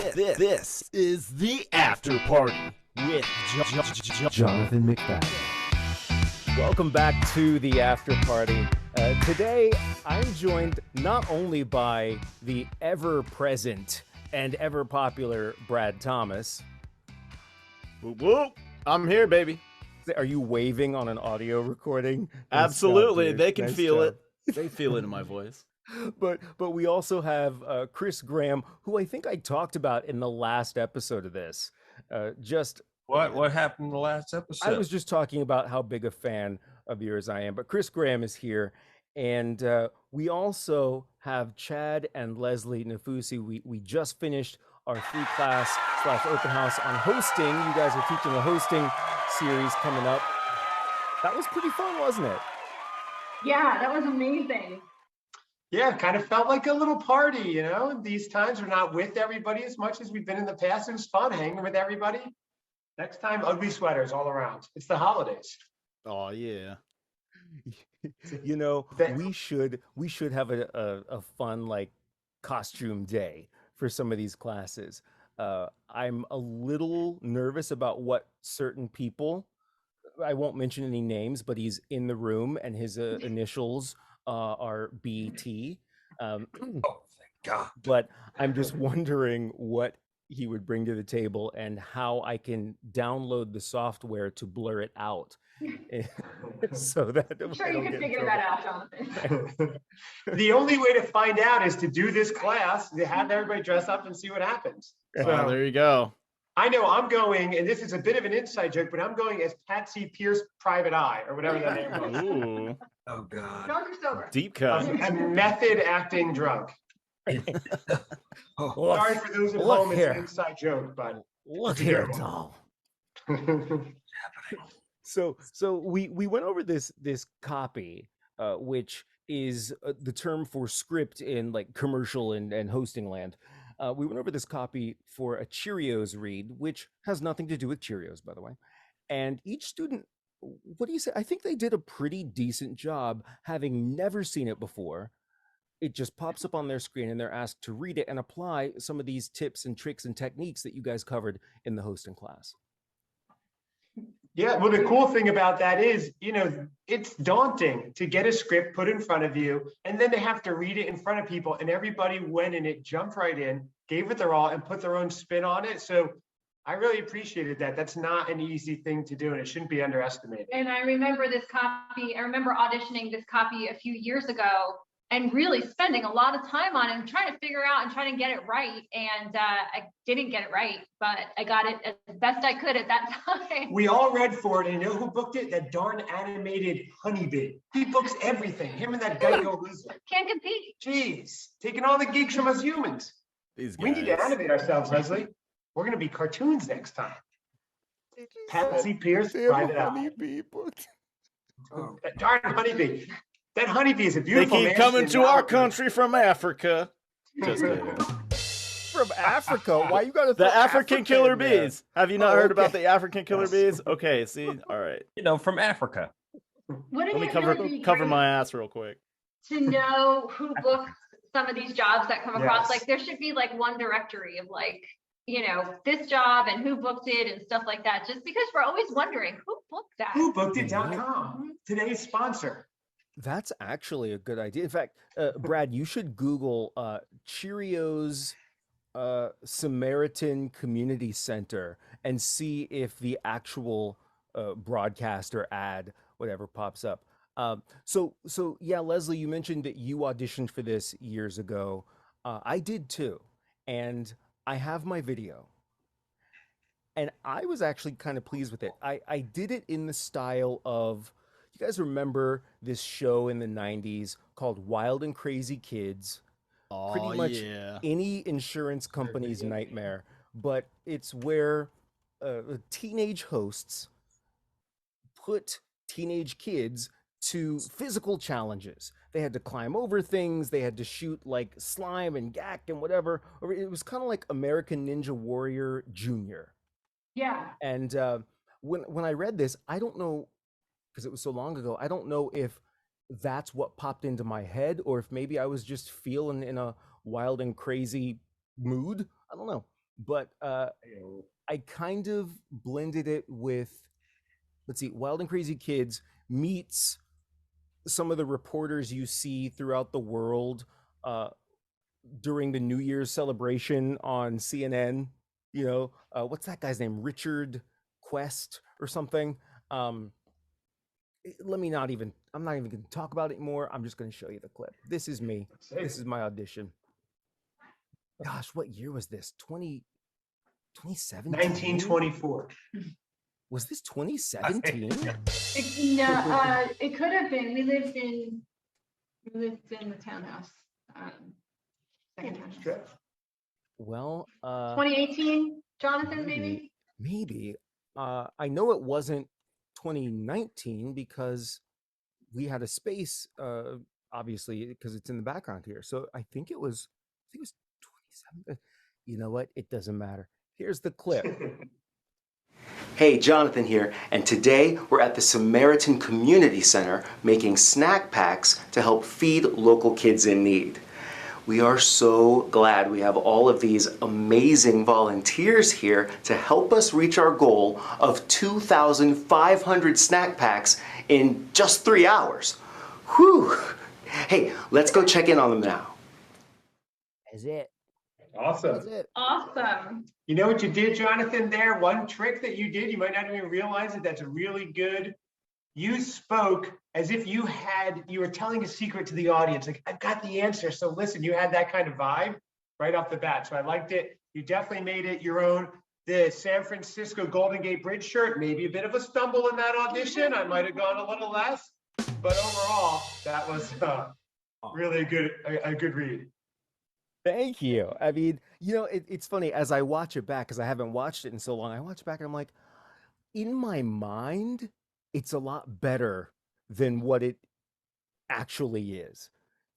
This is the After Party with Jonathan McFadden. Welcome back to the After Party. Today, I'm joined not only by the ever-present and ever-popular Brad Thomas. Whoop, whoop. I'm here, baby. Are you waving on an audio recording? Absolutely. Nice job, they can nice feel job. it. They feel it in my voice. But we also have Chris Graham, who I think I talked about in the last episode of this. What happened in the last episode? I was just talking about how big a fan of yours I am, but Chris Graham is here. And we also have Chad and Leslie Nifoussi. We just finished our free class / open house on hosting. You guys are teaching a hosting series coming up. That was pretty fun, wasn't it? Yeah, that was amazing. Yeah, kind of felt like a little party, you know. These times we're not with everybody as much as we've been in the past. It was fun hanging with everybody. Next time, ugly sweaters all around. It's the holidays. Oh yeah. You know, we should have a fun like costume day for some of these classes. I'm a little nervous about what certain people, I won't mention any names, but he's in the room and his initials are BT. Oh, thank God. But I'm just wondering what he would bring to the table and how I can download the software to blur it out. So that I'm sure you can figure that out, Jonathan. The only way to find out is to do this class, to have everybody dress up and see what happens. Oh, So there you go. I know I'm going, and this is a bit of an inside joke, but I'm going as Patsy Pierce Private Eye, or whatever that name was. Ooh, Oh God. Drunk or sober? deep cut. A method acting drunk. Oh, Sorry for those at look home, it's here. an inside joke, but Look here, doll. So we went over this copy, which is the term for script in like commercial and hosting land. We went over this copy for a Cheerios read, which has nothing to do with Cheerios, by the way. And each student, what do you say? I think they did a pretty decent job, having never seen it before. It just pops up on their screen and they're asked to read it and apply some of these tips and tricks and techniques that you guys covered in the hosting class. yeah, well, the cool thing about that is, you know, it's daunting to get a script put in front of you, and then they have to read it in front of people, and everybody went in it, jumped right in, gave it their all, and put their own spin on it. So I really appreciated that. That's not an easy thing to do, and it shouldn't be underestimated. And I remember this copy, I remember auditioning this copy a few years ago and really spending a lot of time on it and trying to figure out and trying to get it right. And I didn't get it right, but I got it as best I could at that time. We all read for it, and you know who booked it? That darn animated honeybee. He books everything. Him and that Geico lizard. Can't compete. Jeez, taking all the gigs from us humans. These guys. We need to animate ourselves, Leslie. We're going to be cartoons next time. Patsy Pierce, Private Eye. oh. That darn honeybee. That honeybee is a They beautiful keep man. coming to our country from Africa. Just kidding. From Africa? Why you gotta throw The African Africa killer in there? bees. Have you not Oh, heard about okay. the African killer Yes. bees? Okay, see, all right. You know, from Africa. Wouldn't Let me it cover really be cover great my ass real quick. to know who booked some of these jobs that come across? Yes. Like there should be like one directory of like, you know, this job and who booked it and stuff like that, just because we're always wondering who booked that. Whobooked.com, today's sponsor. That's actually a good idea. In fact, Brad, you should Google Cheerios Samaritan Community Center and see if the actual broadcast or ad, whatever, pops up. So yeah, Leslie, you mentioned that you auditioned for this years ago. I did too, and I have my video. And I was actually kind of pleased with it. I did it in the style of, you guys remember this show in the 90s called Wild and Crazy Kids? Oh, Pretty much yeah. any insurance company's nightmare, but it's where teenage hosts put teenage kids to physical challenges. They had to climb over things, they had to shoot like slime and gack and whatever. Or it was kind of like American Ninja Warrior Junior. Yeah. And when I read this, I don't know, because it was so long ago, I don't know if that's what popped into my head or if maybe I was just feeling in a wild and crazy mood. I don't know. but I kind of blended it with, let's see, Wild and Crazy Kids meets some of the reporters you see throughout the world during the New Year's celebration on CNN. What's that guy's name? Richard Quest or something. I'm not even going to talk about it anymore. I'm just going to show you the clip. This is me. This is my audition. Gosh, what year was this? 2017? 1924. Was this 2017? It could have been. We lived in the townhouse. Second townhouse. Well, 2018, Jonathan, maybe? Maybe. I know it wasn't 2019 because we had a space, obviously, because it's in the background here. So I think it was 27. You know what? It doesn't matter. Here's the clip. Hey, Jonathan here, and today we're at the Samaritan Community Center making snack packs to help feed local kids in need. We are so glad we have all of these amazing volunteers here to help us reach our goal of 2,500 snack packs in just 3 hours. Whew! Hey, let's go check in on them now. That's it. Awesome. That's it. Awesome. You know what you did, Jonathan, there? One trick that you did, you might not even realize it, that's really good. You spoke as if you were telling a secret to the audience. Like, I've got the answer. So listen, you had that kind of vibe right off the bat. So I liked it. You definitely made it your own. The San Francisco Golden Gate Bridge shirt, maybe a bit of a stumble in that audition. I might have gone a little less, but overall, that was really a good read. Thank you. I mean, it's funny as I watch it back, because I haven't watched it in so long. I watch it back and I'm like, in my mind, it's a lot better than what it actually is.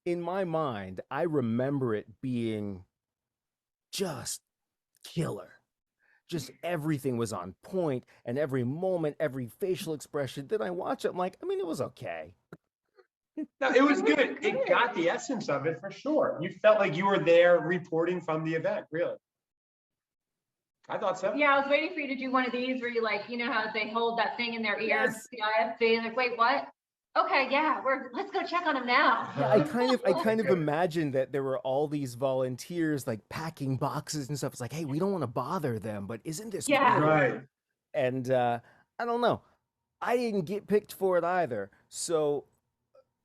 In my mind, I remember it being just killer. Just everything was on point, and every moment, every facial expression. Then I watch it, I'm like, it was okay. No, it was good. It got the essence of it for sure. You felt like you were there reporting from the event, really. I thought so. Yeah, I was waiting for you to do one of these where you how they hold that thing in their ear, Yes. the IFB, like, wait, what? Okay, yeah, let's go check on him now. Yeah, I kind of imagined that there were all these volunteers like packing boxes and stuff. It's like, hey, we don't want to bother them, but isn't this cool? Right. And I don't know. I didn't get picked for it either. So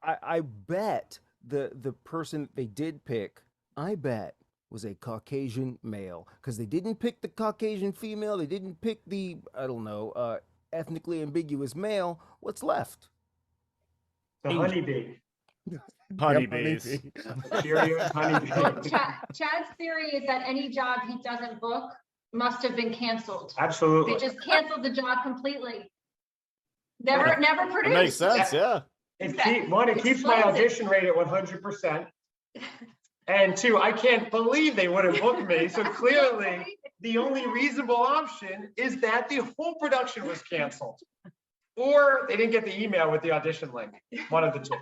I bet the person that they did pick, I bet, was a Caucasian male, because they didn't pick the Caucasian female. They didn't pick the, I don't know, ethnically ambiguous male. What's left? The honeybee. Honeybees. Cheerios, honeybee. Chad's theory is that any job he doesn't book must have been canceled. Absolutely. They just canceled the job completely. Never produced. It makes sense, yeah. It keeps my audition rate at 100%. And two, I can't believe they wouldn't book me. So clearly, the only reasonable option is that the whole production was canceled. Or they didn't get the email with the audition link. One of the two.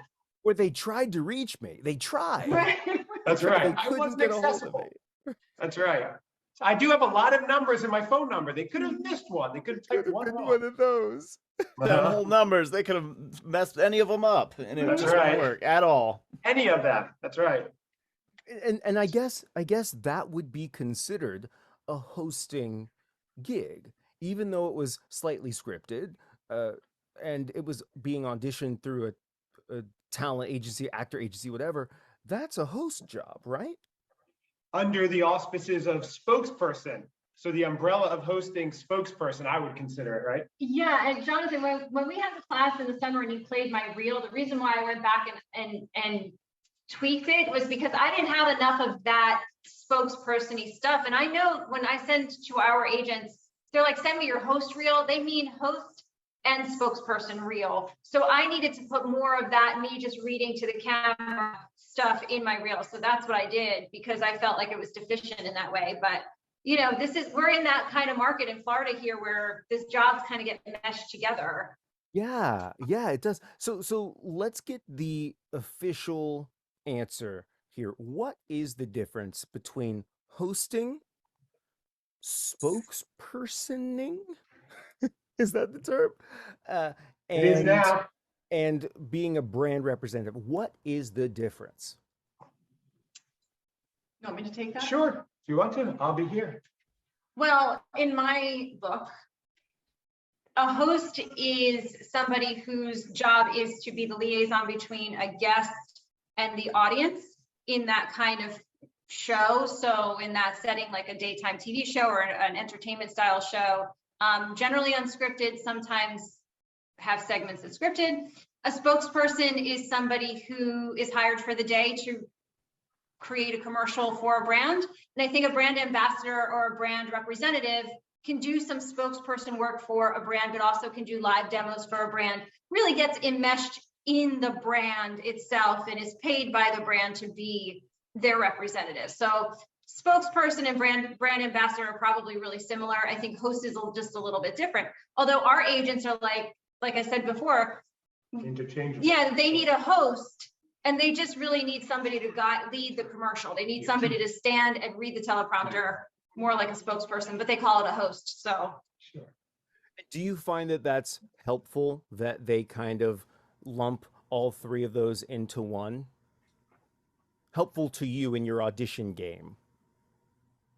Or they tried to reach me. They tried. Right. That's right. They I couldn't wasn't get a hold of accessible. me. That's right. I do have a lot of numbers in my phone number. They could have missed one. They could have typed one wrong. One of those. Them whole numbers, they could have messed any of them up, and it That's just right. wouldn't work at all. Any of them. That's right. And I guess that would be considered a hosting gig, even though it was slightly scripted, and it was being auditioned through a talent agency, actor agency, whatever. That's a host job, right? Under the auspices of spokesperson. So the umbrella of hosting spokesperson, I would consider it, right? Yeah, and Jonathan, when we had the class in the summer and you played my reel, the reason why I went back and tweaked it was because I didn't have enough of that spokesperson-y stuff. And I know when I send to our agents, they're like, send me your host reel. They mean host and spokesperson reel. So I needed to put more of that, me just reading to the camera stuff in my reel. So that's what I did, because I felt like it was deficient in that way. But we're in that kind of market in Florida here where this jobs kind of get meshed together. Yeah, it does. So let's get the official answer here. What is the difference between hosting spokespersoning. Is that the term? Uh, It is now. and being a brand representative. What is the difference? You want me to take that? Sure, if you want to, I'll be here. Well, in my book, a host is somebody whose job is to be the liaison between a guest and the audience in that kind of show. So in that setting, like a daytime TV show or an entertainment style show, generally unscripted, sometimes have segments that's scripted. A spokesperson is somebody who is hired for the day to create a commercial for a brand. And I think a brand ambassador or a brand representative can do some spokesperson work for a brand, but also can do live demos for a brand, really gets enmeshed in the brand itself and is paid by the brand to be their representative. So spokesperson and brand ambassador are probably really similar. I think host is just a little bit different. Although our agents are like I said before, Interchangeable. yeah, they need a host and they just really need somebody to lead the commercial. They need somebody to stand and read the teleprompter, more like a spokesperson, but they call it a host. So Sure. Do you find that that's helpful, that they kind of lump all three of those into one? Helpful to you in your audition game?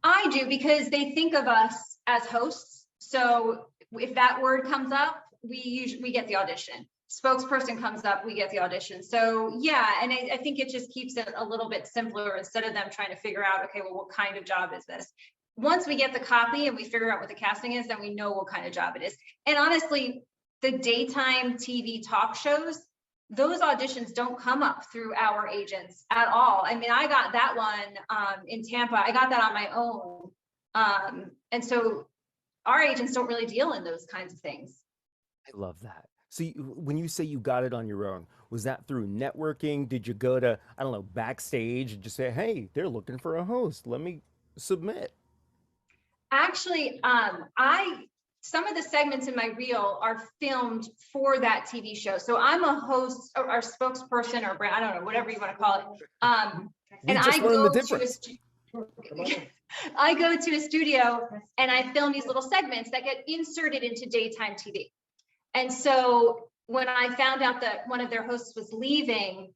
I do, because they think of us as hosts. So if that word comes up, we get the audition. Spokesperson comes up, we get the audition. So yeah, and I think it just keeps it a little bit simpler instead of them trying to figure out, okay, well, what kind of job is this? Once we get the copy and we figure out what the casting is, then we know what kind of job it is. And honestly, the daytime TV talk shows, those auditions don't come up through our agents at all. I mean, I got that one in Tampa. I got that on my own. And so our agents don't really deal in those kinds of things. I love that. So when you say you got it on your own, was that through networking? Did you go to, I don't know, backstage and just say, hey, they're looking for a host, let me submit? Actually, some of the segments in my reel are filmed for that TV show. So I'm a host or spokesperson or brand, I don't know, whatever you want to call it. We And just I learned go the to difference. I go to a studio and I film these little segments that get inserted into daytime TV. And so when I found out that one of their hosts was leaving,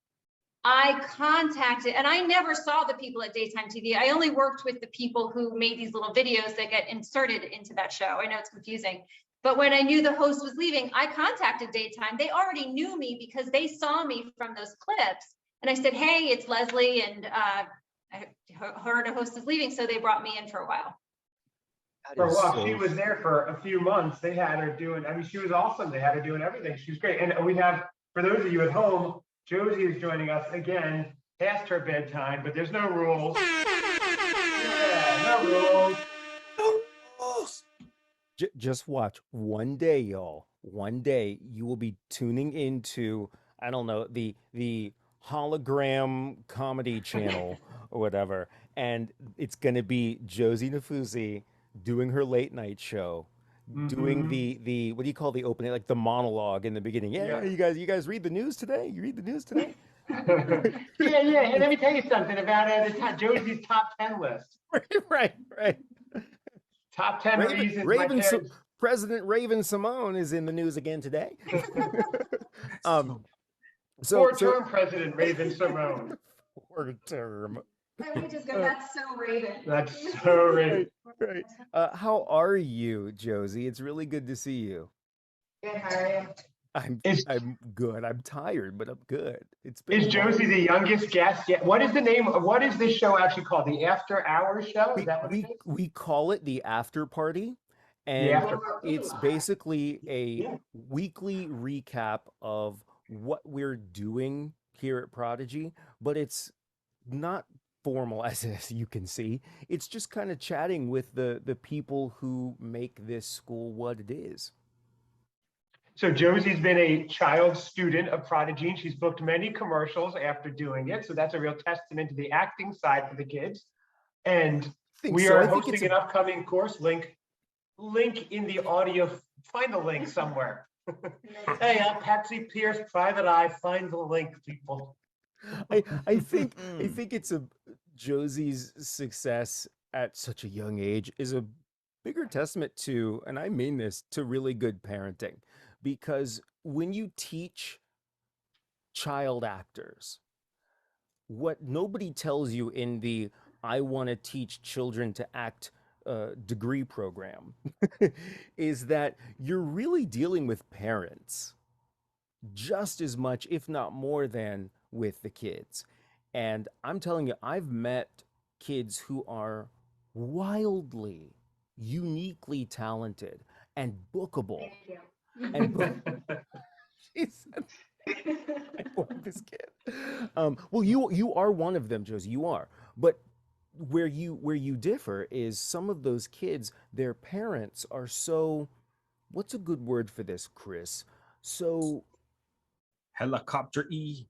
I contacted, and I never saw the people at daytime TV. I only worked with the people who made these little videos that get inserted into that show. I know it's confusing, but when I knew the host was leaving, I contacted daytime. They already knew me because they saw me from those clips. And I said, hey, it's Leslie, and I heard a host is leaving, so they brought me in for a while. For a while, she was there for a few months. They had her doing, I mean, she was awesome. They had her doing everything. She was great. And we have, for those of you at home, Josie is joining us again, past her bedtime, but there's no rules. Yeah, no rules. Just watch. One day, y'all, one day you will be tuning into, I don't know, the hologram comedy channel or whatever, and it's going to be Josie Nifoussi doing her late night show, doing the what do you call the opening, like the monologue in the beginning. Yeah, you guys read the news today? You read the news today? Yeah. And let me tell you something about Josie's top 10 list. Right. Top 10 reasons my parents... President Raven Simone is in the news again today. Four-term President Raven Simone. Four-term. We just go, that's so Raven. That's so Raven. Right. How are you, Josie? It's really good to see you. Good, how are you? I'm good. I'm tired, but I'm good. Is Josie the youngest guest yet? What is the name? What is this show actually called? The After Hours Show? Is that what it is? We call it the After Party, and it's basically a weekly recap of what we're doing here at Prodigy, but it's not formal as you can see. It's just kind of chatting with the people who make this school what it is. So Josie's been a child student of Prodigy, and she's booked many commercials after doing it. So that's a real testament to the acting side for the kids. And we are hosting an upcoming course. Link in the audio. Find the link somewhere. Hey, I'm Patsy Pierce, Private Eye. Find the link, people. I think it's Josie's success at such a young age is a bigger testament to, and I mean this, to really good parenting, because when you teach child actors, what nobody tells you in the I want to teach children to act degree program is that you're really dealing with parents just as much, if not more than with the kids. And I'm telling you, I've met kids who are wildly, uniquely talented and bookable. Thank you. And she said, I love this kid. Well, you are one of them, Josie. You are, but where you differ is some of those kids, their parents are so. What's a good word for this, Chris? So Helicopter-y.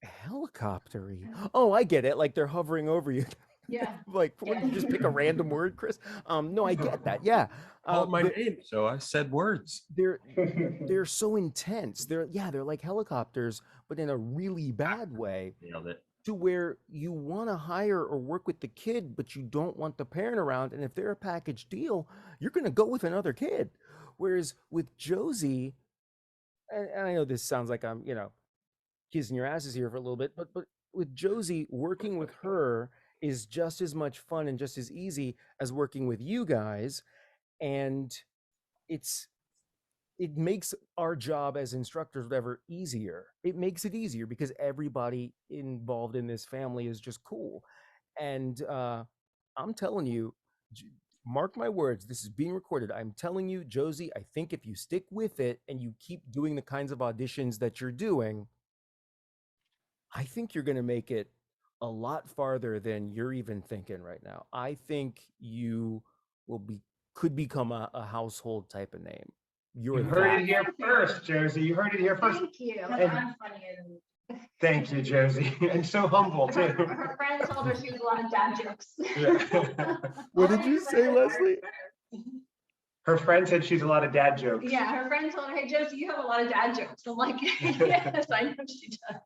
helicoptery. Oh, I get it. Like they're hovering over you. Yeah. Like, what, you just pick a random word, Chris? No, I get that. Yeah. Called my but name, so I said words. they're so intense. They're like helicopters, but in a really bad way. Nailed it. To where you want to hire or work with the kid, but you don't want the parent around. And if they're a package deal, you're going to go with another kid. Whereas with Josie, and I know this sounds like I'm, kissing your asses here for a little bit, but with Josie, working with her is just as much fun and just as easy as working with you guys. And it makes our job as instructors, whatever, easier. It makes it easier because everybody involved in this family is just cool. And I'm telling you, mark my words, this is being recorded. I'm telling you, Josie, I think if you stick with it and you keep doing the kinds of auditions that you're doing, I think you're going to make it a lot farther than you're even thinking right now. I think you could become a household type of name. You heard it here first, Josie. You heard it here first. Thank you. And- I'm funnier than Thank you, Josie. And so humble, too. her friend told her she was a lot of dad jokes. Yeah. What did you say, Leslie? Her friend said she's a lot of dad jokes. Yeah, her friend told her, hey, Josie, you have a lot of dad jokes. I'm like, yes, I know she does.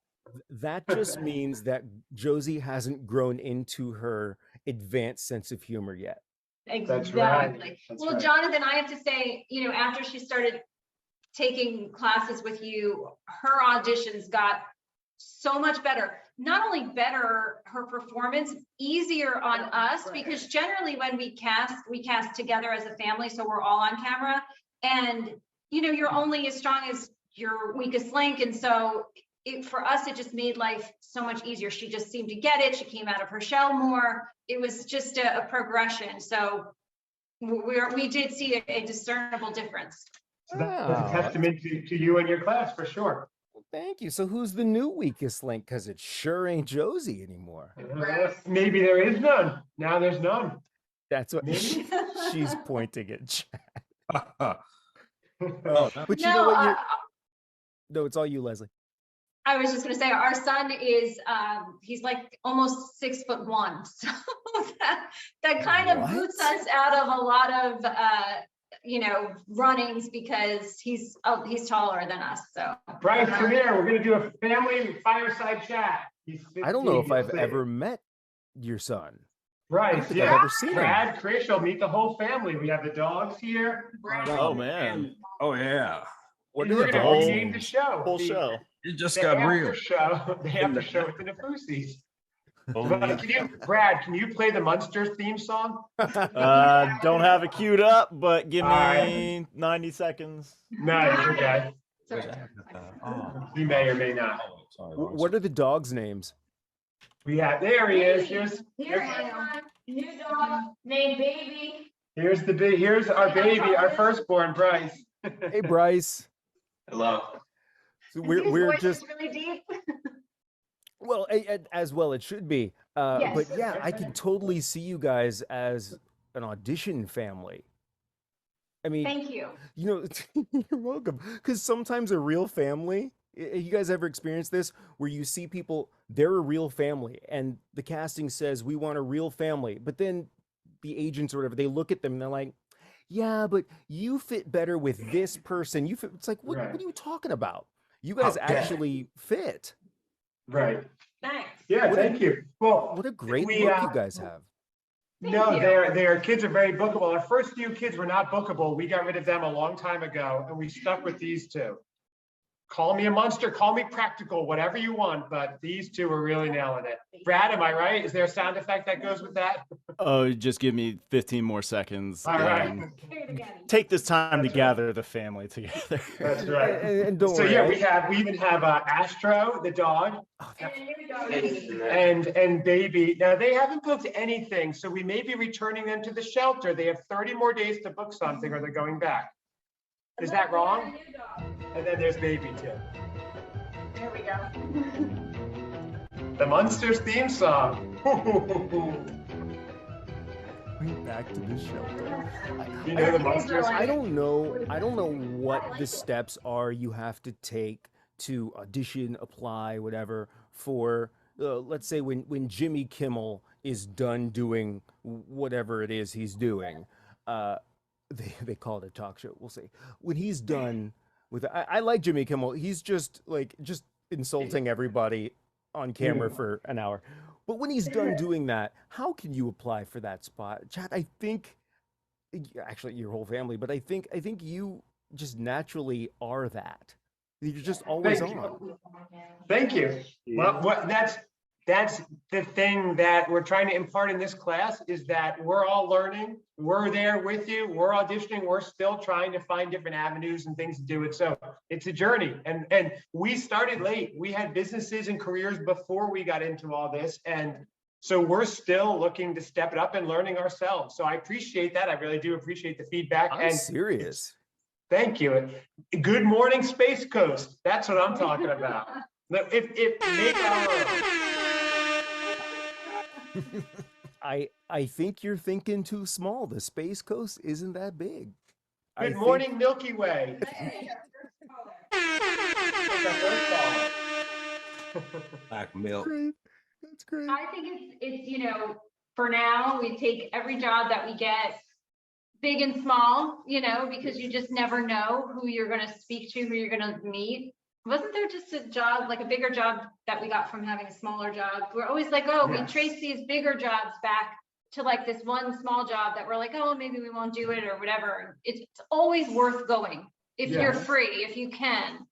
That just means that Josie hasn't grown into her advanced sense of humor yet. That's right. Exactly. That's Well, right. Jonathan, I have to say, after she started taking classes with you, her auditions got so much better. Not only better, her performance easier on us, because generally when we cast together as a family, so we're all on camera, and you're only as strong as your weakest link, and so for us, it just made life so much easier. She just seemed to get it. She came out of her shell more. It was just a progression. So we did see a discernible difference. So that's a testament to you and your class, for sure. Well, thank you. So who's the new weakest link? Because it sure ain't Josie anymore. Maybe there is none. Now there's none. That's what Maybe. she's pointing at Chad. Oh, But you know what? No, it's all you, Leslie. I was just going to say, our son is, he's like almost 6'1". So that kind of What? boots us out of a lot of, runnings, because he's taller than us. So Bryce, come here. We're going to do a family fireside chat. I don't know if I've He's ever met your son. Bryce, I've yeah. ever seen him. Brad, Krish, will meet the whole family. We have the dogs here. Oh man, oh yeah. What And are we're the going whole- to dogs' rename the names? show. whole show. It just The got after real. show. The after show with the Nifoussis. But Brad, can you play the Munsters theme song? Don't have it queued up, but give me Alright. 90 seconds. No, it's okay. sorry. Oh, He may or may not. sorry, What are the dogs' names? There he is. Here's my new dog named Baby. Here's our baby, our firstborn, Bryce. Hey, Bryce. Hello. So His we're voice just is really deep. well, as well it should be. Yes. But yeah, I can totally see you guys as an audition family. I mean, Thank you. you're welcome. Because sometimes a real family, you guys ever experienced this where you see people, they're a real family, and the casting says, we want a real family. But then the agents or whatever, they look at them and they're like, yeah, but you fit better with this person. It's like, what Right. are you talking about? You guys How dare actually fit. Right. Thanks. Yeah, What a- thank you. Well, What a great we, look you guys have. No, you. their kids are very bookable. Our first few kids were not bookable. We got rid of them a long time ago, and we stuck with these two. Call me a monster, call me practical, whatever you want, but these two are really nailing it. Brad, am I right? Is there a sound effect that goes with that? Oh, just give me 15 more seconds. All right. and Say it again. Take this time to That's right. gather the family together. That's right. And don't So worry, yeah, we even have Astro, the dog, And a new dog. and Baby. Now they haven't booked anything, so we may be returning them to the shelter. They have 30 more days to book something, or they're going back. Is that wrong? And then there's Baby too. There we go. The Munsters theme song. Bring back to the shelter. You know the Kids are Munsters? like- I don't know what the steps are you have to take to audition, apply, whatever, for let's say when Jimmy Kimmel is done doing whatever it is he's doing. They call it a talk show. We'll see. When he's done with, I like Jimmy Kimmel. He's just insulting everybody on camera for an hour. But when he's done doing that, how can you apply for that spot? Chad, I think, actually your whole family, but I think you just naturally are that. You're just always Thank on. you. Thank you. Well, that's the thing that we're trying to impart in this class, is that we're all learning. We're there with you. We're auditioning. We're still trying to find different avenues and things to do it. So it's a journey. And we started late. We had businesses and careers before we got into all this. And so we're still looking to step it up and learning ourselves. So I appreciate that. I really do appreciate the feedback. I'm And serious. thank you. Good morning, Space Coast. That's what I'm talking about. If make our own. I think you're thinking too small. The Space Coast isn't that big. I Good think- morning, Milky Way. Black milk. Great. That's great. I think it's, for now, we take every job that we get, big and small, because you just never know who you're gonna speak to, who you're gonna meet. Wasn't there just a job, like a bigger job that we got from having a smaller job? We're always like, oh, we Yes. trace these bigger jobs back to like this one small job that we're like, oh, maybe we won't do it or whatever. It's always worth going if you're Yeah. free, if you can.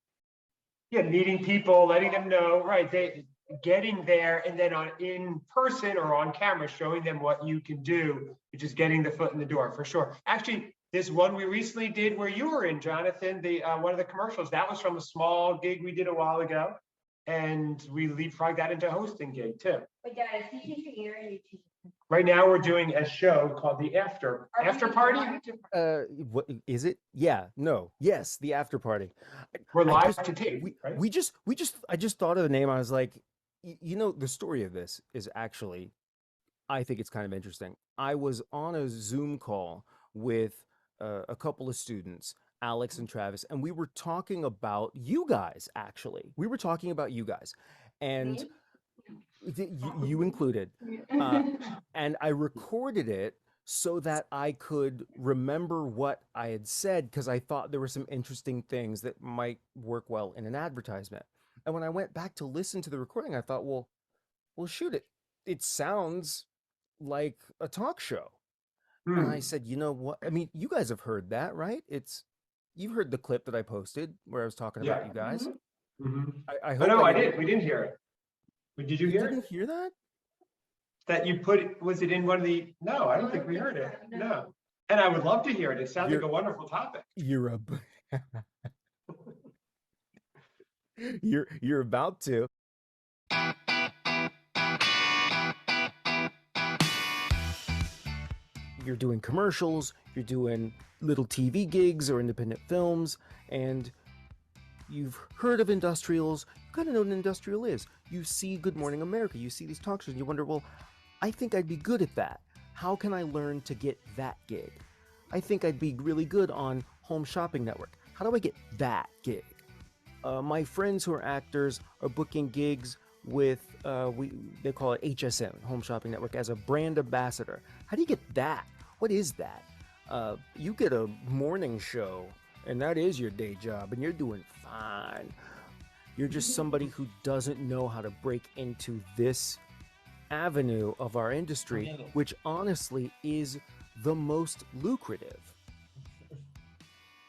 Yeah, meeting people, letting them know, right, they getting there, and then in person or on camera, showing them what you can do, which is getting the foot in the door, for sure. Actually, this one we recently did where you were in, Jonathan, the one of the commercials, that was from a small gig we did a while ago. And we leapfrogged that into a hosting gig too. But guys, you can hear and you Right now, we're doing a show called the After Party. What is it? Yeah, no, yes, the after party. We're I live just- to tape, right? I just thought of the name. I was like, the story of this is actually, I think it's kind of interesting. I was on a Zoom call with a couple of students, Alex and Travis, and we were talking about you guys, actually. We were talking about you guys, and you included. And I recorded it so that I could remember what I had said, because I thought there were some interesting things that might work well in an advertisement. And when I went back to listen to the recording, I thought, well, shoot, it sounds like a talk show. And I said, you know what? I mean, you guys have heard that, right? You've heard the clip that I posted where I was talking about you guys. Mhm. I Oh, hope no, I didn't- didn't. We didn't hear it. Did you hear didn't it? hear that? That you put, was it in one of the, no, I don't think we heard it. No. And I would love to hear it. It sounds like a wonderful topic. You're a you're about to. You're doing commercials, you're doing little TV gigs or independent films, and you've heard of industrials. You kind of know what an industrial is. You see Good Morning America, you see these talk shows, and you wonder, well, I think I'd be good at that. How can I learn to get that gig? I think I'd be really good on Home Shopping Network. How do I get that gig? My friends who are actors are booking gigs with, they call it HSN, Home Shopping Network, as a brand ambassador. How do you get that? What is that? You get a morning show, and that is your day job, and you're doing fine. You're just somebody who doesn't know how to break into this avenue of our industry, which honestly is the most lucrative.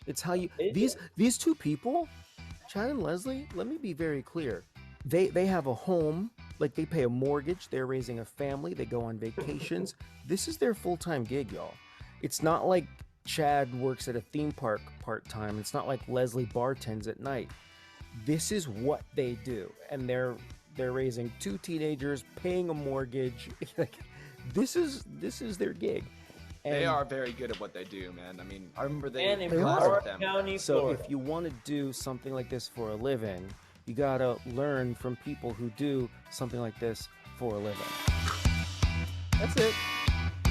It's how you these two people, Chad and Leslie, let me be very clear. They have a home, like they pay a mortgage, they're raising a family, they go on vacations. This is their full-time gig, y'all. It's not like Chad works at a theme park part-time. It's not like Leslie bartends at night. This is what they do, and they're raising two teenagers, paying a mortgage. Like this is their gig. And They are very good at what they do, man. I mean, I remember And in They class are. with them. County, so Florida. if you want to do something like this for a living, you gotta learn from people who do something like this for a living. That's it.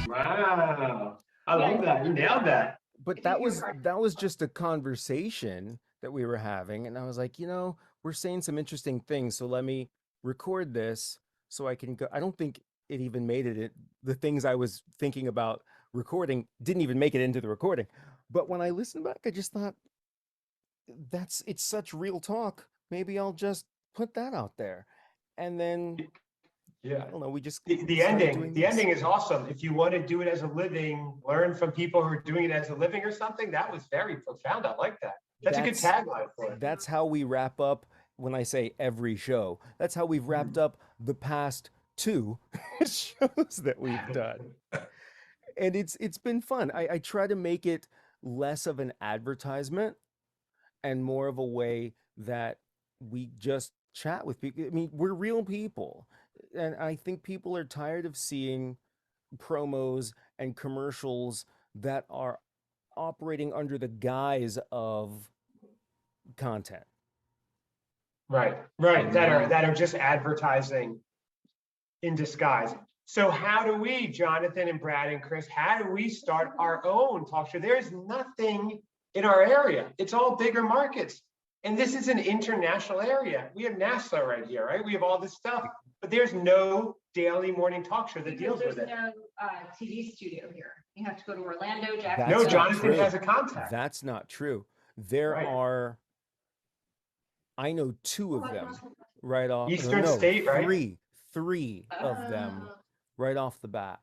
Wow. I love that. You nailed that. But that was just a conversation that we were having, and I was like, we're saying some interesting things, so let me record this so I can go. I don't think it even made it. The things I was thinking about recording didn't even make it into the recording. But when I listened back, I just thought it's such real talk. Maybe I'll just put that out there. And then Yeah. I don't know, we just The started ending, doing the this. ending is awesome. If you want to do it as a living, learn from people who are doing it as a living or something, that was very profound. I like that. That's a good tagline for it. That's how we wrap up when I say every show. That's how we've wrapped up the past 2 shows that we've done. And it's been fun. I try to make it less of an advertisement and more of a way that we just chat with people. I mean, we're real people. And I think people are tired of seeing promos and commercials that are operating under the guise of content. Right. That are just advertising in disguise. So how do we, Jonathan and Brad and Chris, how do we start our own talk show? There's nothing in our area. It's all bigger markets. And this is an international area. We have NASA right here, right? We have all this stuff, but there's no daily morning talk show that deals with There's it. no TV studio here. You have to go to Orlando, That's Jackson. No, not Jonathan true. has a contact. That's not true. There Right. are, I know 2 of them right off. Eastern no, State, right? Three of them right off the bat.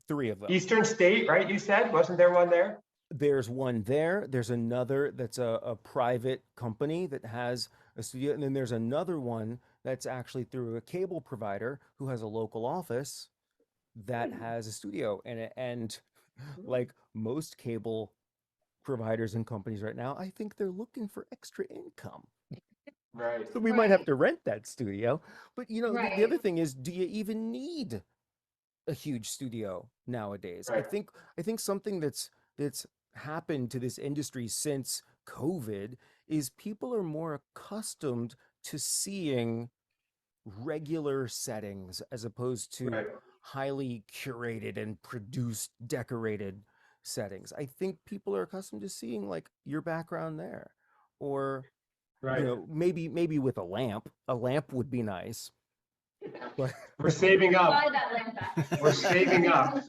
3 of them. Eastern State, right? You said, wasn't there one there? There's one there. There's another that's a private company that has a studio. And then there's another one that's actually through a cable provider who has a local office that has a studio in it. And like most cable providers and companies right now, I think they're looking for extra income. Right. So we might have to rent that studio. But the Right. other thing is, do you even need a huge studio nowadays? Right. I think something that's happened to this industry since COVID is people are more accustomed to seeing regular settings as opposed to Right. highly curated and produced, decorated settings. I think people are accustomed to seeing like your background there, or Right. maybe with a lamp. A lamp would be nice. But We're saving up. Buy that lamp back. We're saving up.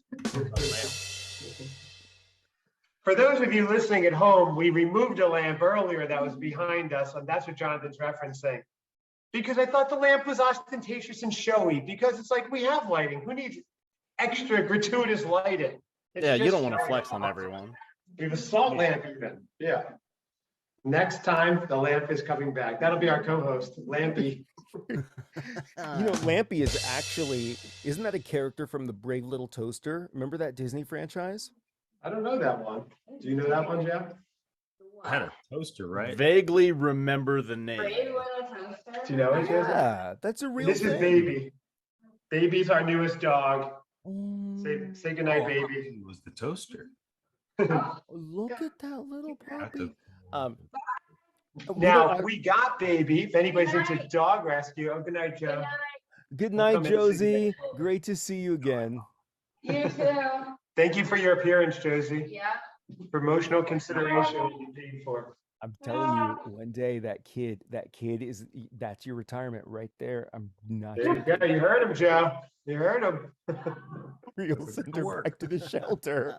For those of you listening at home, we removed a lamp earlier that was behind us, and that's what Jonathan's referencing. Because I thought the lamp was ostentatious and showy, because it's like we have lighting. Who needs extra gratuitous lighting? It's Yeah, you just don't want to showing flex on off. everyone. We have a salt lamp even. Yeah. Next time, the lamp is coming back. That'll be our co-host, Lampy. Lampy is actually, isn't that a character from the Brave Little Toaster? Remember that Disney franchise? I don't know that one. Do you know that one, Jeff? I had a toaster, right? Vaguely remember the name. Brave Little Toaster. Do you know it, Joseph? Yeah, that's a real This thing. is Baby. Baby's our newest dog. Mm, Say goodnight, Oh, baby. It was the toaster. look at that little Got puppy. the- Now, we got Baby. If anybody's into dog rescue, oh, good night, Joe. Good We'll night, come in and see you. Josie. Great to see you again. You too. Thank you for your appearance, Josie. Yeah. Promotional consideration you paid for. I'm telling you, one day that's your retirement right there. I'm not There you go. You heard him, Joe. You heard him. You'll send her work. back to the shelter.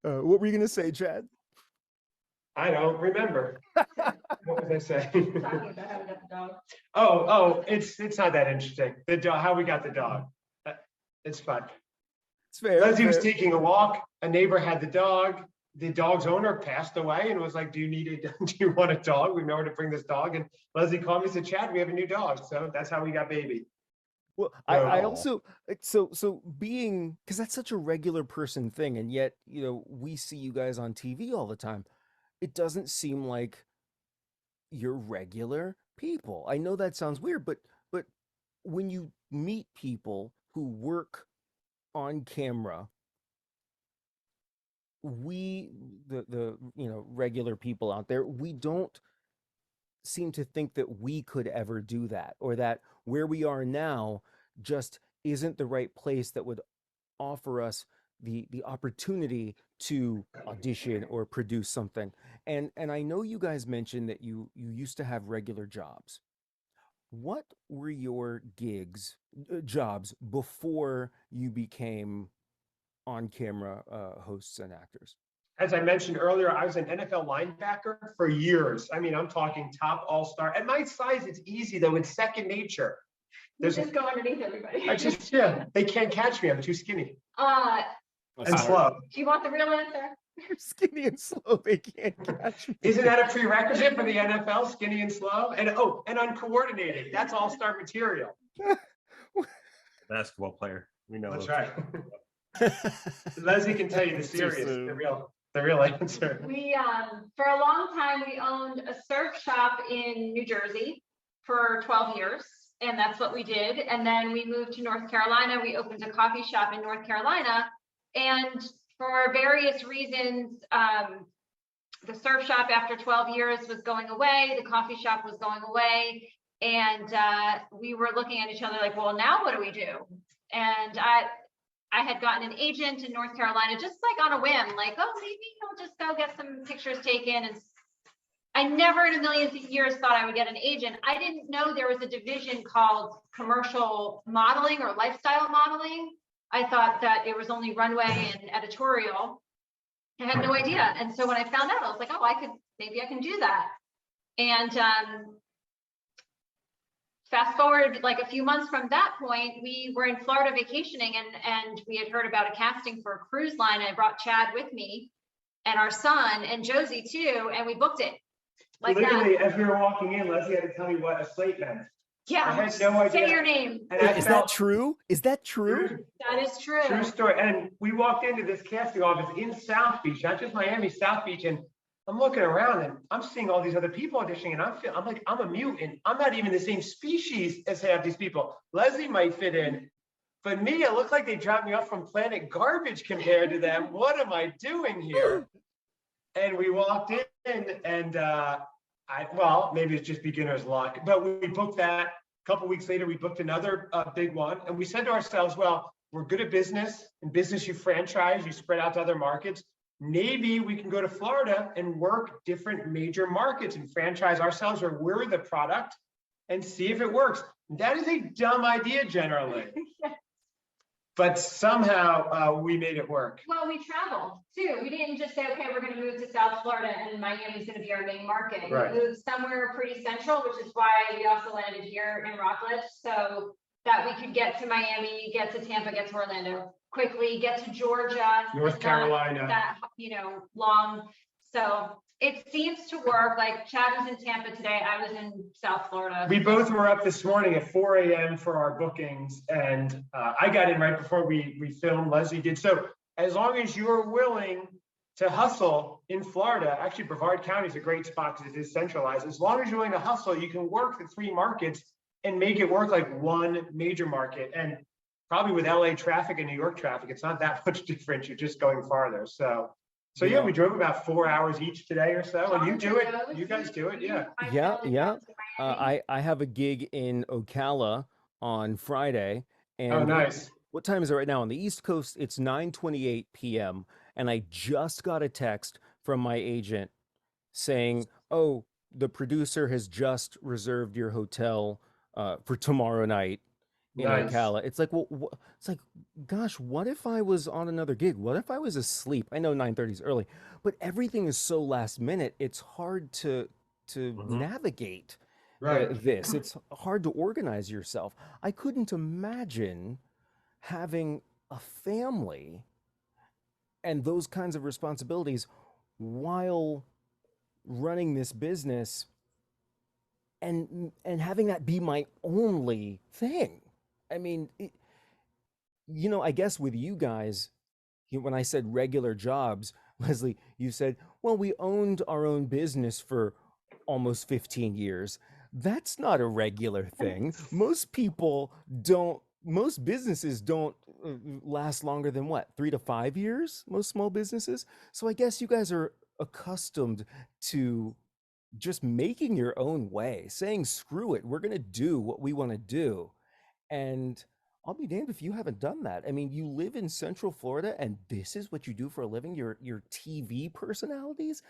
What were you gonna say, Chad? I don't remember. What was I saying? Talking about how we got the dog. Oh, it's not that interesting. The dog, how we got the dog. It's fun. It's fair. Leslie was fair. taking a walk. A neighbor had the dog. The dog's owner passed away and was like, "Do you want a dog? We know where to bring this dog." And Leslie called me and said, "Chad, we have a new dog." So that's how we got baby. Well, I Oh. also so being, because that's such a regular person thing, and yet we see you guys on TV all the time. It doesn't seem like you're regular people. I know that sounds weird, but when you meet people who work on camera, we the regular people out there, we don't seem to think that we could ever do that, or that where we are now just isn't the right place that would offer us the opportunity to audition or produce something. And I know you guys mentioned that you used to have regular jobs. What were your jobs before you became on camera hosts and actors? As I mentioned earlier, I was an NFL linebacker for years. I mean, I'm talking top all-star. At my size, it's easy though. It's second nature. You just go underneath everybody. They can't catch me. I'm too skinny Uh, and slow. do you want the real answer? You're skinny and slow. They can't catch me. Isn't that a prerequisite for the NFL? Skinny and slow, and uncoordinated. That's all-star material. Basketball player. We know. That's it. right. Leslie can tell you the Too serious, soon. the real answer. We, for a long time, we owned a surf shop in New Jersey for 12 years. And that's what we did. And then we moved to North Carolina. We opened a coffee shop in North Carolina. And for various reasons, the surf shop after 12 years was going away. The coffee shop was going away. And we were looking at each other like, well, now what do we do? And I had gotten an agent in North Carolina, just like on a whim, like, oh, maybe I'll just go get some pictures taken. And I never in a million years thought I would get an agent. I didn't know there was a division called commercial modeling or lifestyle modeling. I thought that it was only runway and editorial. I had no idea. And so when I found out, I was like, oh, maybe I can do that. And fast forward like a few months from that point, we were in Florida vacationing and we had heard about a casting for a cruise line. I brought Chad with me and our son and Josie too, and we booked it. Like Literally, that. as we were walking in, Leslie had to tell me what a slate meant. Yeah, I had no idea. say your name. And I Is that felt true? Is that true? That is true. true story. And we walked into this casting office in South Beach, not just Miami, South Beach, and I'm looking around and I'm seeing all these other people auditioning, and I'm like, I'm a mutant. I'm not even the same species as half these people. Leslie might fit in, but me, it looked like they dropped me off from planet garbage compared to them. What am I doing here? And we walked in, and well, maybe it's just beginner's luck, but we booked that. A couple weeks later, we booked another big one, and we said to ourselves, well, we're good at business. In business, you franchise, you spread out to other markets. Maybe we can go to Florida and work different major markets and franchise ourselves where we're the product and see if it works. That is a dumb idea generally. But somehow we made it work. Well, we traveled too. We didn't just say, okay, we're going to move to South Florida and Miami's going to be our main market. Right. We moved somewhere pretty central, which is why we also landed here in Rockledge, so that we could get to Miami, get to Tampa, get to Orlando quickly, get to Georgia. North It's not Carolina. that, long. So it seems to work. Like Chad was in Tampa today. I was in South Florida. We both were up this morning at 4 a.m. for our bookings, and I got in right before we filmed. Leslie did. So as long as you're willing to hustle in Florida, actually Brevard County is a great spot because it is centralized. As long as you're willing to hustle, you can work the 3 markets and make it work like one major market. And probably with LA traffic and New York traffic, it's not that much different. You're just going farther. So yeah, we drove about 4 hours each today or so. And you do it. You guys do it. Yeah. Yeah. I have a gig in Ocala on Friday. And Oh, nice. what time is it right now? On the East Coast, it's 9:28 p.m. And I just got a text from my agent saying, oh, the producer has just reserved your hotel for tomorrow night. in Nice. Ocala. It's like, well, it's like, gosh, what if I was on another gig? What if I was asleep? I know 9:30 is early, but everything is so last minute. It's hard to navigate Right. this. It's hard to organize yourself. I couldn't imagine having a family and those kinds of responsibilities while running this business and having that be my only thing. I mean, I guess with you guys, when I said regular jobs, Leslie, you said, well, we owned our own business for almost 15 years. That's not a regular thing. Most businesses don't last longer than what, 3 to 5 years, most small businesses. So I guess you guys are accustomed to just making your own way, saying, screw it, we're going to do what we want to do. And I'll be damned if you haven't done that. I mean, you live in Central Florida and this is what you do for a living, your TV personalities?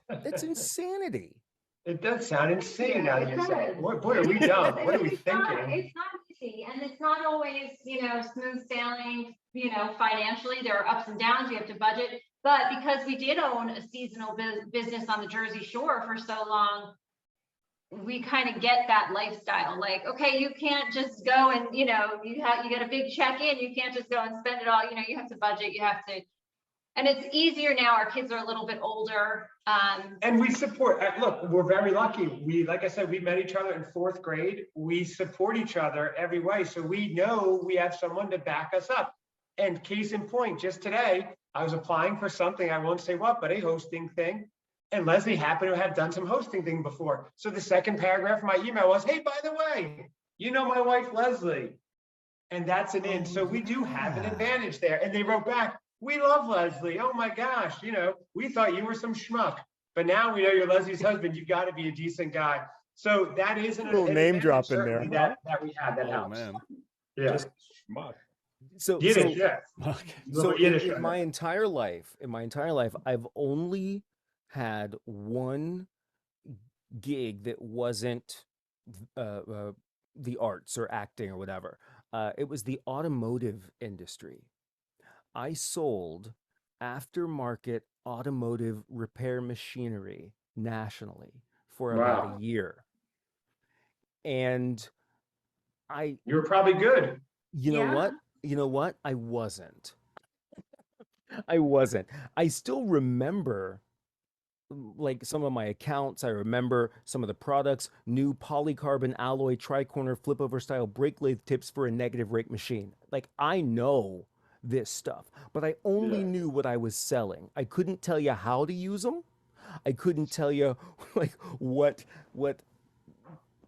That's insanity. It does sound insane now that It you say it. does. Boy, are we dumb? What are we It's not- thinking? It's not easy, and it's not always, smooth sailing, financially. There are ups and downs, you have to budget. But because we did own a seasonal business on the Jersey Shore for so long, we kind of get that lifestyle. Like, okay, you can't just go and, you get a big check in, you can't just go and spend it all, you have to budget, and it's easier now. Our kids are a little bit older. And we support, look, we're very lucky. Like I said, we met each other in 4th grade. We support each other every way. So we know we have someone to back us up. And case in point, just today, I was applying for something, I won't say what, but a hosting thing. And Leslie happened to have done some hosting thing before. So the second paragraph of my email was, hey, by the way, my wife, Leslie. And that's an in. So we do have an advantage there. And they wrote back, we love Leslie. Oh my gosh, we thought you were some schmuck. But now we know you're Leslie's husband. You got to be a decent guy. So that is an Little name advantage, drop in there, certainly, huh? that we have. That Oh helps. man. Yeah. Just schmuck. So Yiddish, yeah. Okay. So Yiddish in guy. my entire life, I've only had one gig that wasn't the arts or acting or whatever. It was the automotive industry. I sold aftermarket automotive repair machinery nationally for about Wow. a year. And You were probably good. you know Yeah. what? You know what? I wasn't. I wasn't. I still remember like some of my accounts. I remember some of the products, new polycarbon alloy tri-corner flip over style brake lathe tips for a negative rake machine. Like I know this stuff, but I only Yeah. knew what I was selling. I couldn't tell you how to use them. I couldn't tell you like what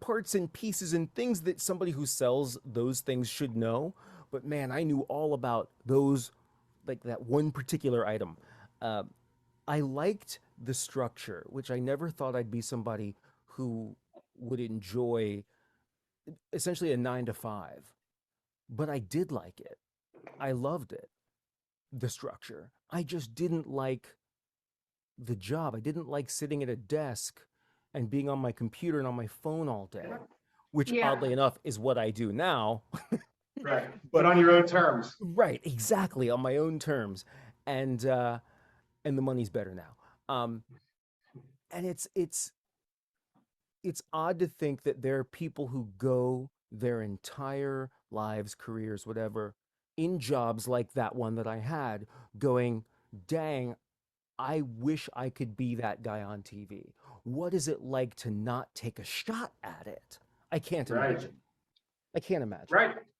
parts and pieces and things that somebody who sells those things should know. But man, I knew all about those, like that one particular item. I liked the structure, which I never thought I'd be somebody who would enjoy essentially a 9 to 5, but I did like it. I loved it, the structure. I just didn't like the job. I didn't like sitting at a desk and being on my computer and on my phone all day, which Yeah. oddly enough is what I do now. Right. But on your own terms. Right, exactly, on my own terms. And the money's better now. And it's odd to think that there are people who go their entire lives, careers, whatever, in jobs like that one that I had, going, dang, I wish I could be that guy on TV. What is it like to not take a shot at it? I can't Right. imagine. I can't imagine.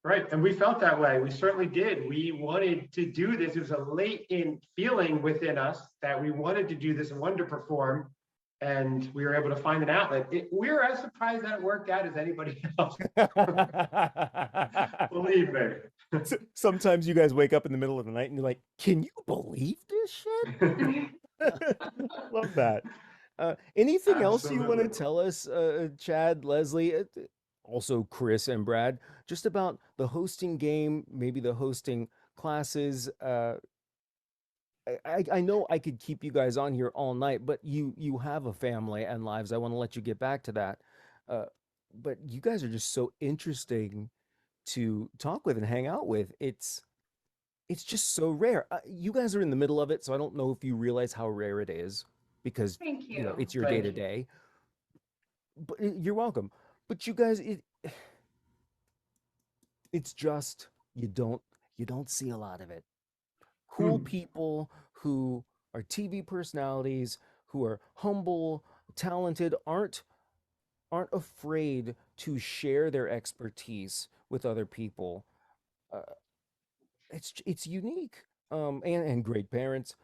Right. And we felt that way. We certainly did. We wanted to do this. It was a latent feeling within us that we wanted to do this and wanted to perform. And we were able to find an outlet. We were as surprised that it worked out as anybody else. Believe me. Sometimes you guys wake up in the middle of the night and you're like, can you believe this shit? Love that. Anything else you want to Absolutely. tell us, Chad, Leslie, also Chris and Brad, just about the hosting game, maybe the hosting classes? I know I could keep you guys on here all night, but you have a family and lives. I want to let you get back to that. But you guys are just so interesting to talk with and hang out with. It's just so rare. You guys are in the middle of it, so I don't know if you realize how rare it is because Thank you. it's your Thank day to you. day. But you're welcome. But you guys, it's just you don't see a lot of it. Cool people who are TV personalities, who are humble, talented, aren't afraid to share their expertise with other people. Uh, it's unique. And great parents.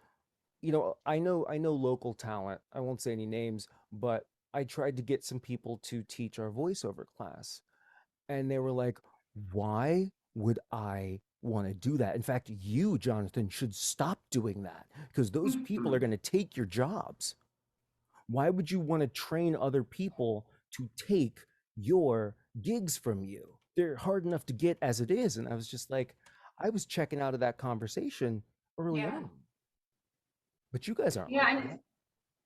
I know local talent. I won't say any names, but I tried to get some people to teach our voiceover class, and they were like, "Why would I want to do that? In fact, you, Jonathan, should stop doing that because those people are going to take your jobs. Why would you want to train other people to take your gigs from you? They're hard enough to get as it is." And I was just like, I was checking out of that conversation early Yeah. on. But you guys aren't Yeah, like and that.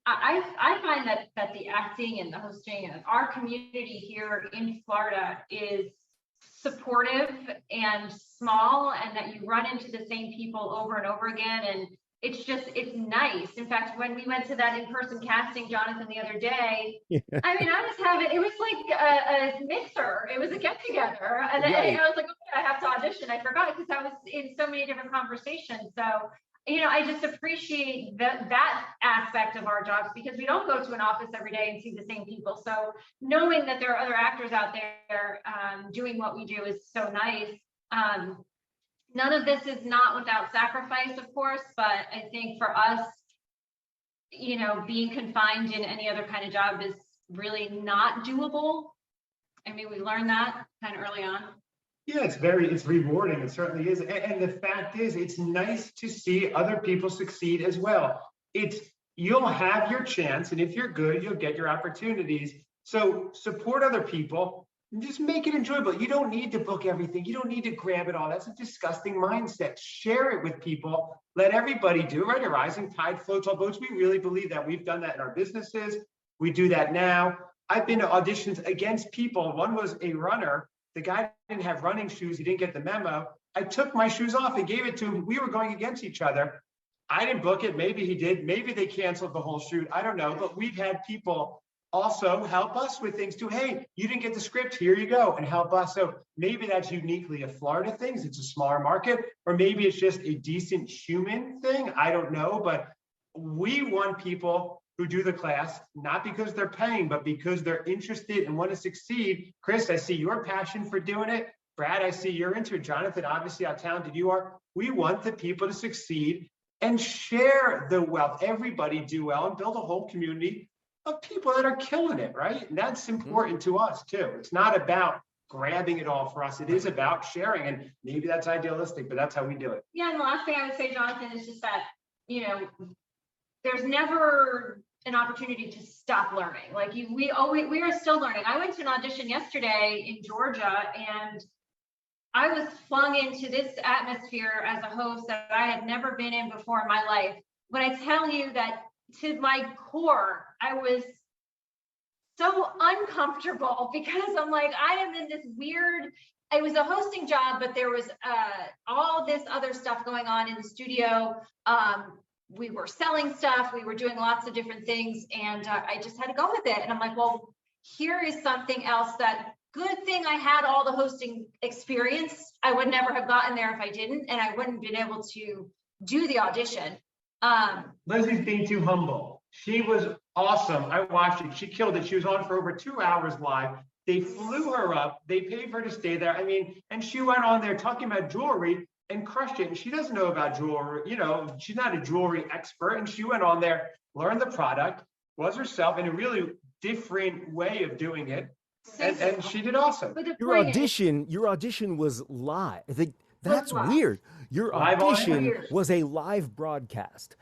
I find that the acting and the hosting and our community here in Florida is supportive and small, and that you run into the same people over and over again. And it's nice. In fact, when we went to that in-person casting, Jonathan, the other day, I mean, it was like a mixer. It was a get together. And Right. I was like, okay, I have to audition. I forgot because I was in so many different conversations. So, I just appreciate that aspect of our jobs because we don't go to an office every day and see the same people. So knowing that there are other actors out there doing what we do is so nice. None of this is not without sacrifice, of course, but I think for us, being confined in any other kind of job is really not doable. I mean, we learned that kind of early on. Yeah, it's rewarding. It certainly is. And the fact is, it's nice to see other people succeed as well. You'll have your chance, and if you're good, you'll get your opportunities. So support other people and just make it enjoyable. You don't need to book everything. You don't need to grab it all. That's a disgusting mindset. Share it with people. Let everybody do it, right? A rising tide floats all boats. We really believe that. We've done that in our businesses. We do that now. I've been to auditions against people. One was a runner. The guy didn't have running shoes. He didn't get the memo. I took my shoes off and gave it to him. We were going against each other. I didn't book it. Maybe he did. Maybe they canceled the whole shoot. I don't know. But we've had people also help us with things too. Hey, you didn't get the script. Here you go, and help us. So maybe that's uniquely a Florida thing. It's a smaller market, or maybe it's just a decent human thing. I don't know. But we want people who do the class, not because they're paying, but because they're interested and want to succeed. Chris, I see your passion for doing it. Brad, I see you're into it. Jonathan, obviously how talented you are. We want the people to succeed and share the wealth. Everybody do well and build a whole community of people that are killing it, right? And that's important to us too. It's not about grabbing it all for us. It is about sharing. And maybe that's idealistic, but that's how we do it. Yeah, and the last thing I would say, Jonathan, is just that, there's never an opportunity to stop learning. Like we are still learning. I went to an audition yesterday in Georgia, and I was flung into this atmosphere as a host that I had never been in before in my life. When I tell you that to my core, I was so uncomfortable because I'm like, I am in this weird, it was a hosting job, but there was all this other stuff going on in the studio. We were selling stuff, we were doing lots of different things, and I just had to go with it. And I'm like, well, here is something else. That good thing I had all the hosting experience. I would never have gotten there if I didn't, and I wouldn't have been able to do the audition. Leslie's being too humble. She was awesome. I watched it. She killed it. She was on for over 2 hours live. They flew her up. They paid for her to stay there. I mean, and she went on there talking about jewelry and crushed it. And she doesn't know about jewelry. She's not a jewelry expert. And she went on there, learned the product, was herself in a really different way of doing it. And she did awesome. But the Your point is, audition was live. That's live. weird. Your Live on audition air. was a live broadcast.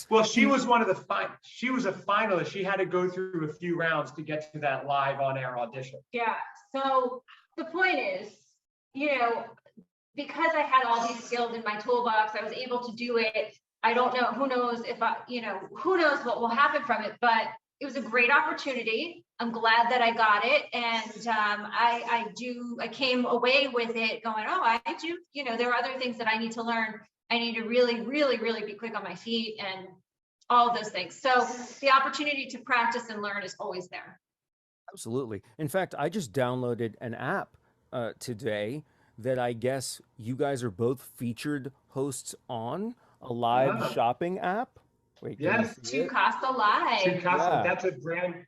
Well, she was one of the she was a finalist. She had to go through a few rounds to get to that live on air audition. yeah. So the point is, because I had all these skills in my toolbox, I was able to do it. I don't know, who knows if who knows what will happen from it, but it was a great opportunity. I'm glad that I got it. And I came away with it going, oh, I do, there are other things that I need to learn. I need to really, really, really be quick on my feet and all of those things. So the opportunity to practice and learn is always there. Absolutely. In fact, I just downloaded an app today that I guess you guys are both featured hosts on, a live shopping app. Wait, can you Yes. see it? Casa Live. Casa, Yeah.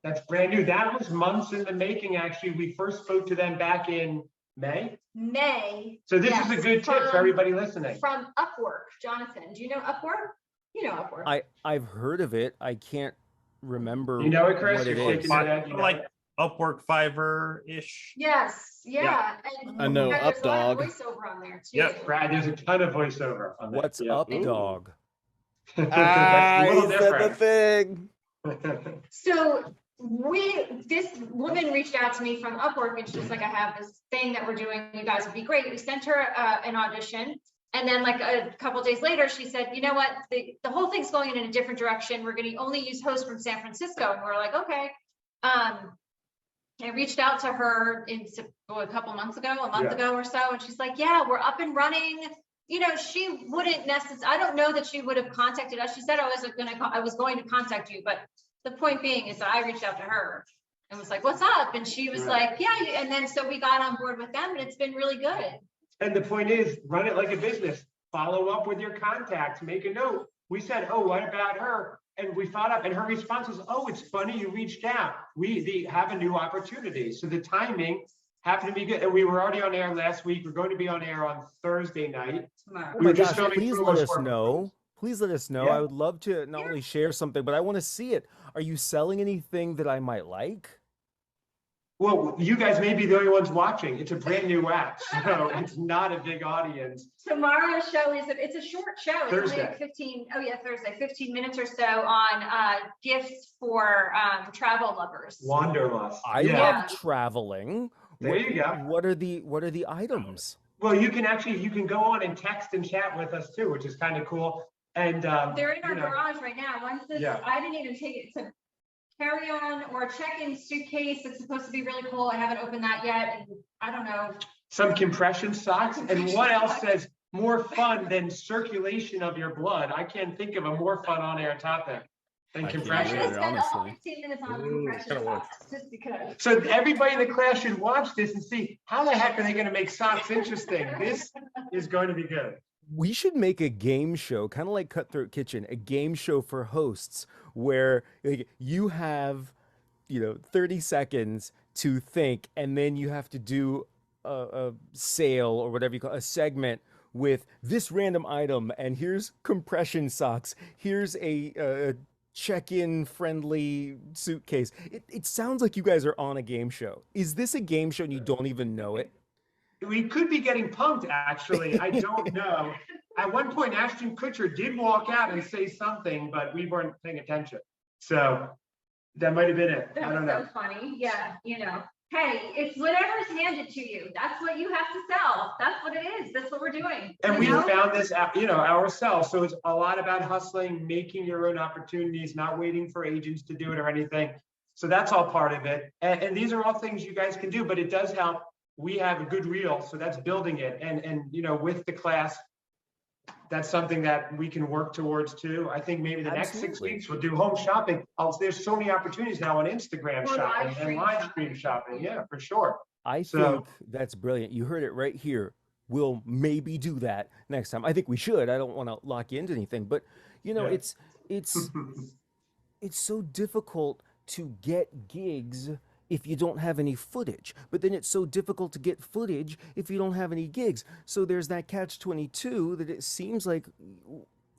that's brand new. That was months in the making, actually. We first spoke to them back in May. So this is a good tip for everybody listening. From Upwork. Jonathan, do you know Upwork? You know Upwork. I've heard of it. I can't remember You know it, Chris? what it You're is. shaking your head, you know Like it. Upwork, Fiverr-ish. Yes, yeah. And I know there's a lot of Updog. voiceover on there too. Yep. Brad, there's a ton of voiceover on What's that. up, dog? Ah, That's a he little said the thing. different. So this woman reached out to me from Upwork, and she's like, I have this thing that we're doing. You guys would be great. We sent her an audition. And then like a couple of days later, she said, you know what, the whole thing's going in a different direction. We're going to only use hosts from San Francisco. And we're like, okay. I reached out to her a couple months ago, a month ago or so. And she's like, yeah, we're up and running. She wouldn't necessarily, I don't know that she would have contacted us. She said, I was going to contact you. But the point being is that I reached out to her and was like, what's up? And she was like, yeah. And then so we got on board with them, and it's been really good. And the point is, run it like a business. Follow up with your contacts. Make a note. We said, oh, what about her? And we followed up, and her response was, oh, it's funny you reached out. We have a new opportunity. So the timing happened to be good. And we were already on air last week. We're going to be on air on Thursday night. Oh We my were just gosh, filming please promos let us for- know. Please let us know. Yeah. I would love to not only share something, but I want to see it. Are you selling anything that I might like? Well, you guys may be the only ones watching. It's a brand new app, so it's not a big audience. Tomorrow's show it's a short show. It's only Thursday. like 15 minutes or so on gifts for travel lovers. Wanderlust. I Yeah. love traveling. There you go. What are the items? Well, you can go on and text and chat with us too, which is kind of cool. And They're in our garage right now. One says, Yeah. I didn't even take it. It's a carry-on or check-in suitcase. It's supposed to be really cool. I haven't opened that yet. And I don't know. some compression socks. And what else says more fun than circulation of your blood? I can't think of a more fun on-air topic than I can't I'm compression. gonna either, spend all honestly. 15 minutes on Ooh, compression kinda work. socks, just because. So everybody in the class should watch this and see how the heck are they going to make socks interesting? This is going to be good. We should make a game show, kind of like Cutthroat Kitchen, a game show for hosts where like, you have, 30 seconds to think, and then you have to do a sale or whatever you call a segment with this random item, and here's compression socks, here's a check-in friendly suitcase. It sounds like you guys are on a game show. Is this a game show and you don't even know it? We could be getting punked, actually. I don't know. At one point, Ashton Kutcher did walk out and say something, but we weren't paying attention. So that might have been it. That I don't was know. so funny. Yeah, hey, it's whatever's handed to you. That's what you have to sell. That's what it is. That's what we're doing. And we you know? found this out, ourselves. So it's a lot about hustling, making your own opportunities, not waiting for agents to do it or anything. So that's all part of it. And these are all things you guys can do, but it does help. We have a good reel, so that's building it. And with the class, that's something that we can work towards too. I think maybe the next 6 Absolutely. weeks we'll do home shopping. There's so many opportunities now on Instagram Or shopping live and stream live shopping. stream shopping. Yeah, for sure. I So- think that's brilliant. You heard it right here. We'll maybe do that next time. I think we should. I don't want to lock you into anything, but Yeah. it's so difficult to get gigs if you don't have any footage. But then it's so difficult to get footage if you don't have any gigs. So there's that catch-22 that it seems like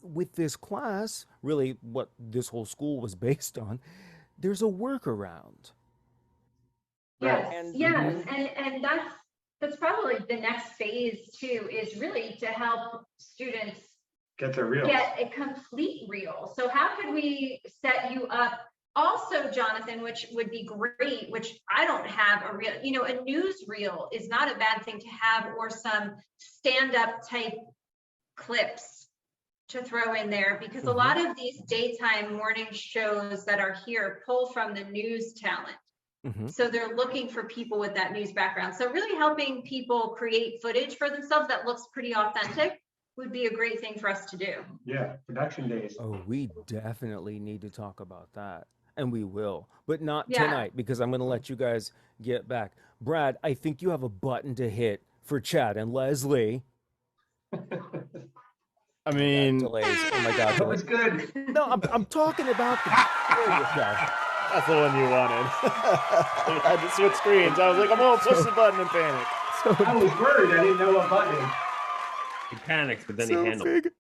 with this class, really what this whole school was based on, there's a workaround. Yes, And- yes, and that's probably the next phase too, is really to help students Get the reel. get a complete reel. So how could we set you up? Also, Jonathan, which would be great, which I don't have a reel, a news reel is not a bad thing to have, or some stand-up type clips to throw in there because a lot of these daytime morning shows that are here pull from the news talent. So they're looking for people with that news background. So really helping people create footage for themselves that looks pretty authentic would be a great thing for us to do. Yeah, production days. Oh, we definitely need to talk about that. And we will, but not Yeah. tonight because I'm going to let you guys get back. Brad, I think you have a button to hit for Chad and Leslie. I mean, Delays. Oh my God. That was Delays. good. No, I'm talking about the. There you go. that's the one you wanted. I had to switch screens. I was like, I'm gonna push the button and panic. I was worried. I didn't know what button. He panicked, but then he So handled it.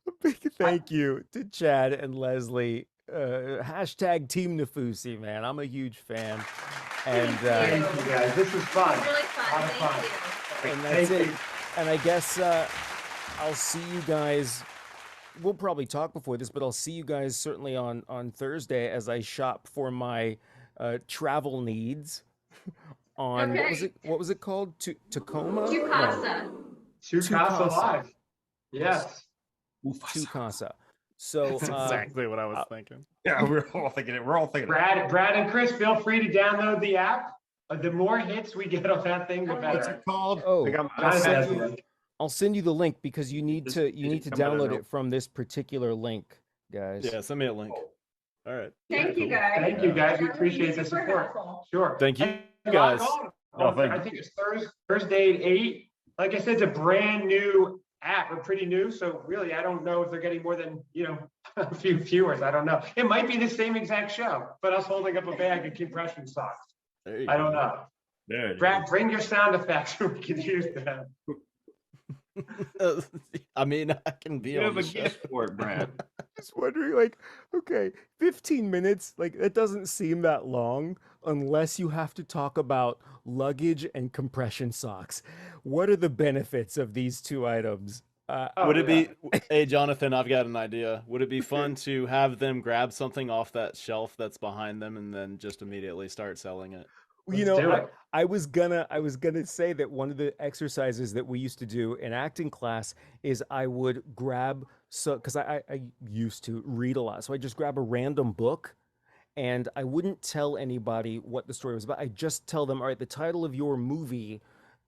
a big thank you to Chad and Leslie. Hashtag Team Nifoussi, man. I'm a huge fan. And Thank you guys. This was fun. Really fun. A lot of Thank fun. you. and that's Thank it. you. And I guess I'll see you guys. We'll probably talk before this, but I'll see you guys certainly on Thursday as I shop for my travel needs. On what was it called? Tacoma? Tucasa. Tucasa Live. Yes. To Casa. So That's exactly what I was thinking. Yeah, we're all thinking it. We're all thinking it. Brad and Chris, feel free to download the app. The more hits we get on that thing, the What's better. it called? Oh, I got my I'll Jonathan send has the you- link. I'll send you the link because you need This- to it you need to come out of download no- it from this particular link, guys. Yeah, send me a link. All right. Thank you cool. guys. Thank you guys. We That would appreciate be the super support. helpful. Sure. Thank you, And guys. log on. No, thank I you. think it's Thursday at 8. Like I said, it's a brand new app, but pretty new. So really, I don't know if they're getting more than, a few viewers. I don't know. It might be the same exact show, but us holding up a bag of compression socks. There you I don't go. know. There it Brad, is. bring your sound effects so we can use them. I mean, I can be You on have the a show. gift for it, Brad. Just wondering, like, okay, 15 minutes, like, that doesn't seem that long unless you have to talk about luggage and compression socks. What are the benefits of these two items? Would it be, hey, Jonathan, I've got an idea. Would it be fun to have them grab something off that shelf that's behind them and then just immediately start selling it? You Let's do know, it. I was gonna say that one of the exercises that we used to do in acting class is I would grab because I used to read a lot, so I just grab a random book, and I wouldn't tell anybody what the story was about. I just tell them, all right, the title of your movie,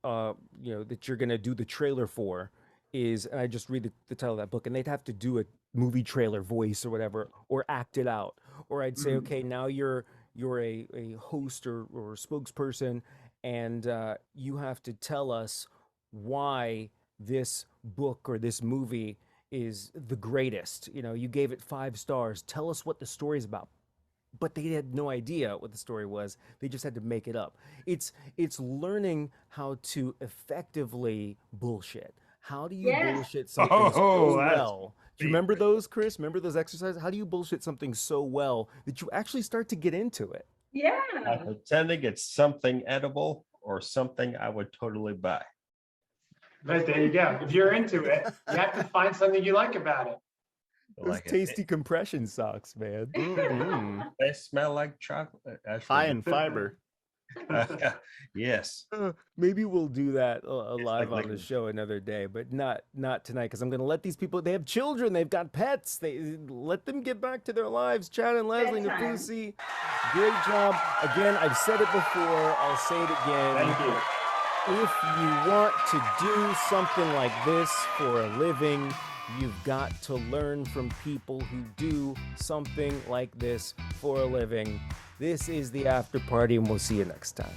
that you're gonna do the trailer for is, and I just read the title of that book, and they'd have to do a movie trailer voice or whatever, or act it out, or I'd say, okay, now you're a host or a spokesperson, and you have to tell us why this book or this movie is the greatest. You gave it 5 stars. Tell us what the story's about. But they had no idea what the story was. They just had to make it up. It's learning how to effectively bullshit. How do you Yes. bullshit something so that's well? Do you remember those, Chris? Remember those exercises? How do you bullshit something so well that you actually start to get into it? By Yeah. pretending it's something edible or something I would totally buy. But there you go. If you're into it, you have to find something you like about it. Those Like it. tasty compression socks, man. Mm. They smell like chocolate. Actually. High in fiber. Yes. Maybe we'll do that live like on the liquid. show another day, but not tonight because I'm going to let these people. They have children. They've got pets. They let them get back to their lives. Chad and Leslie Bedtime. Nifoussi, great job. Again, I've said it before. I'll say it again. Thank you. If you want to do something like this for a living, you've got to learn from people who do something like this for a living. This is the after party, and we'll see you next time.